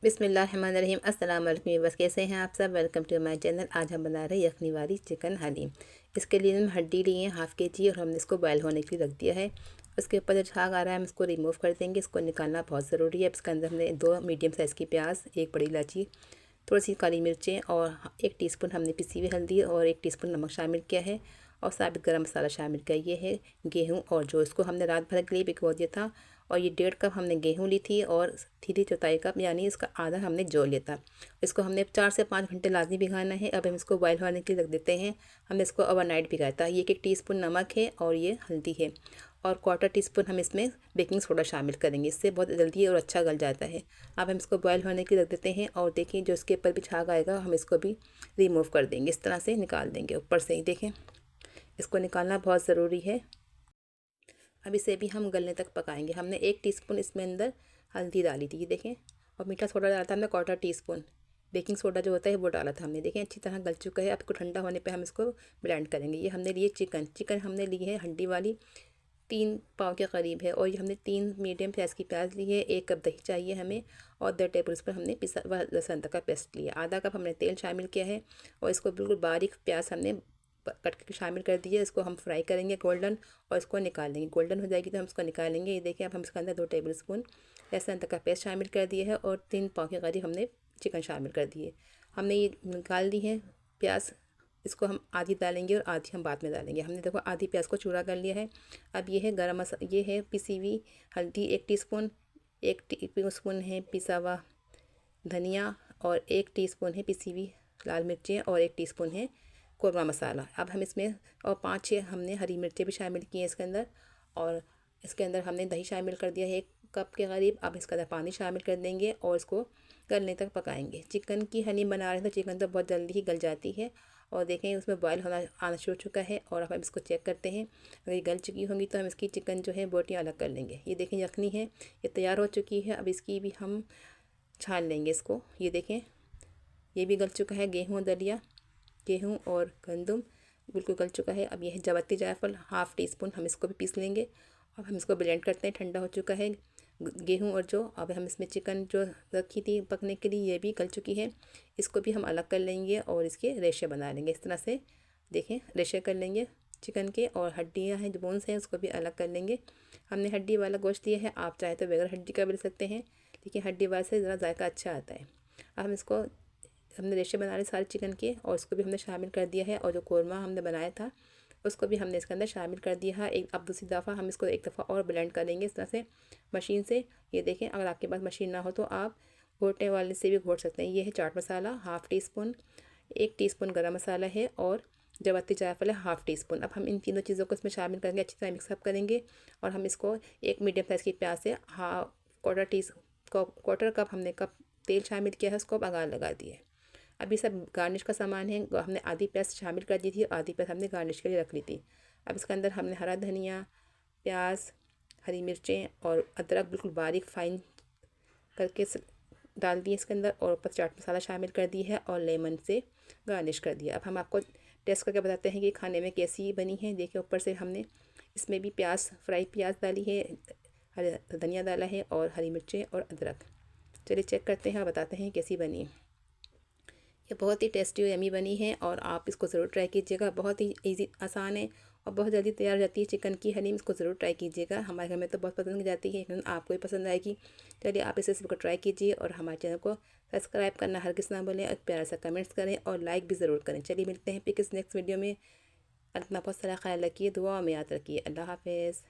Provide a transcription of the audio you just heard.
बिस्मिल्लाहिर्रहमानिर्रहीम। अस्सलाम वालेकुम व्यूअर्स, कैसे हैं आप सब। Welcome to my channel. आज हम बना रहे हैं यखनी वाली चिकन हलीम। इसके लिए हम हड्डी लिए हैं हाफ़ केजी और हमने इसको बॉयल होने के लिए रख दिया है। उसके ऊपर जो झाग आ रहा है हम इसको रिमूव कर देंगे। इसको निकालना बहुत ज़रूरी है। इसके अंदर हमने 2 मीडियम साइज़ की प्याज, 1 बड़ी इलायची, थोड़ी सी काली मिर्चें और 1 टीस्पून हमने पिसी हुई हल्दी और 1 टीस्पून नमक शामिल किया है और साबित गरम मसाला शामिल किया। ये है गेहूँ और जो इसको हमने रात भर के लिए भिगो दिया था। और ये 1.5 कप हमने गेहूँ ली थी और 3/4 कप यानी इसका आधा हमने जौ लिया था। इसको हमने 4 से 5 घंटे लाजमी भिगाना है। अब हम इसको बॉयल होने के लिए रख देते हैं। हमने इसको ओवरनाइट भिगाया था। ये 1 टीस्पून नमक है और ये हल्दी है और 1/4 टीस्पून हम इसमें बेकिंग सोडा शामिल करेंगे। इससे बहुत जल्दी और अच्छा गल जाता है। अब हम इसको बॉयल होने के लिए रख देते हैं और देखिए जो इसके ऊपर भी झाग आएगा हम इसको भी रिमूव कर देंगे। इस तरह से निकाल देंगे ऊपर से ही। देखें, इसको निकालना बहुत ज़रूरी है। अब इसे भी हम गलने तक पकाएंगे। हमने 1 टीस्पून इसमें अंदर हल्दी डाली थी, ये देखें, और मीठा सोडा डाला था हमने 1/4 टीस्पून। बेकिंग सोडा जो होता है वो डाला था हमने। देखें अच्छी तरह गल चुका है। अब इसको ठंडा होने पे हम इसको ब्लेंड करेंगे। ये हमने लिए चिकन हमने ली है हड्डी वाली, 3 पाव के करीब है। और ये हमने 3 मीडियम साइज़ की प्याज ली है। 1 कप दही चाहिए हमें और 2 टेबल स्पून हमने पिसा हुआ लहसुन का पेस्ट लिया। आधा कप हमने तेल शामिल किया है और इसको बिल्कुल बारीक प्याज हमने कट के शामिल कर दिए। इसको हम फ्राई करेंगे गोल्डन और इसको निकाल लेंगे। गोल्डन हो जाएगी तो हम इसको निकालेंगे। ये देखिए अब हम इसके अंदर 2 टेबल स्पून लहसुन का पेस्ट शामिल कर दिया है और 3 पाव के करीब हमने चिकन शामिल कर दिए। हमने ये निकाल दी है प्याज। इसको हम आधी डालेंगे और आधी हम बाद में डालेंगे। हमने देखो आधी प्याज को चूरा कर लिया है। अब ये है गरम मसाला, ये है पिसी हुई हल्दी 1 टीस्पून, 1 टीस्पून है पिसा हुआ धनिया और 1 टीस्पून है पिसी हुई लाल मिर्चें और 1 टीस्पून है कोरमा मसाला। अब हम इसमें और 5-6 हमने हरी मिर्चें भी शामिल की हैं इसके अंदर। और इसके अंदर हमने दही शामिल कर दिया है 1 कप के करीब। अब इसके अंदर पानी शामिल कर देंगे और इसको गलने तक पकाएंगे। चिकन की हलीम बना रहे हैं तो चिकन तो बहुत जल्दी ही गल जाती है। और देखें उसमें बॉयल होना आना शुरू हो चुका है। और अब हम इसको चेक करते हैं, अगर ये गल चुकी होंगी तो हम इसकी चिकन जो है बोटियाँ अलग कर लेंगे। ये देखें यखनी है, ये तैयार हो चुकी है। अब इसकी भी हम छान लेंगे इसको। ये देखें ये भी गल चुका है। गेहूँ और गंदम बिल्कुल गल चुका है। अब ये है जावित्री जायफल हाफ़ टीस्पून, हम इसको भी पीस लेंगे। अब हम इसको ब्लेंड करते हैं। ठंडा हो चुका है गेहूँ और जो। अब हम इसमें चिकन जो रखी थी पकने के लिए ये भी गल चुकी है। इसको भी हम अलग कर लेंगे और इसके रेशे बना लेंगे। इस तरह से देखें रेशे कर लेंगे चिकन के। और हड्डियाँ हैं जो बोन्स हैं उसको भी अलग कर लेंगे। हमने हड्डी वाला गोश्त लिया है, आप चाहे तो बगैर हड्डी का भी ले सकते हैं, लेकिन हड्डी वाले से ज़रा जायका अच्छा आता है। अब हम इसको हमने रेशे बना लिए सारे चिकन के और उसको भी हमने शामिल कर दिया है। और जो कोरमा हमने बनाया था उसको भी हमने इसके अंदर शामिल कर दिया है। अब दूसरी दफ़ा हम इसको 1 दफ़ा और ब्लेंड करेंगे इस तरह से मशीन से। ये देखें, अगर आपके पास मशीन ना हो तो आप घोटने वाले से भी घोट सकते हैं। ये है chaat masala half teaspoon, 1 teaspoon गरम मसाला है और जावित्री जायफल है हाफ़ टीस्पून। अब हम इन तीनों चीज़ों को इसमें शामिल करेंगे, अच्छी तरह मिक्सअप करेंगे। और हम इसको 1 मीडियम साइज़ की प्याज से क्वार्टर कप हमने तेल शामिल किया है, उसको अब आगार लगा दिए। अभी सब गार्निश का सामान है। हमने आधी प्याज शामिल कर दी थी और आधी प्याज हमने गार्निश के लिए रख ली थी। अब इसके अंदर हमने हरा धनिया, प्याज, हरी मिर्चें और अदरक बिल्कुल बारीक फाइन करके डाल दिए इसके अंदर। और ऊपर चाट मसाला शामिल कर दी है और लेमन से गार्निश कर दिया। अब हम आपको टेस्ट करके बताते हैं कि खाने में कैसी बनी है। देखिए ऊपर से हमने इसमें भी फ्राई प्याज डाली है, हरा धनिया डाला है और हरी मिर्चें और अदरक। चलिए चेक करते हैं और बताते हैं कैसी बनी। ये बहुत ही टेस्टी और यमी बनी है और आप इसको ज़रूर ट्राई कीजिएगा। बहुत ही इजी आसान है और बहुत जल्दी तैयार हो जाती है चिकन की हलीम। इसको ज़रूर ट्राई कीजिएगा। हमारे घर में तो बहुत पसंद जाती है, लेकिन आपको भी पसंद आएगी। चलिए आप इस रेसिपी को ट्राई कीजिए और हमारे चैनल को सब्सक्राइब करना हरगिज़ ना भूलें और प्यारा सा कमेंट्स करें और लाइक भी ज़रूर करें। चलिए मिलते हैं फिर किस नेक्स्ट वीडियो में। अपना बहुत सारा ख्याल रखिए, दुआ में याद रखिए। अल्लाह हाफ़िज़।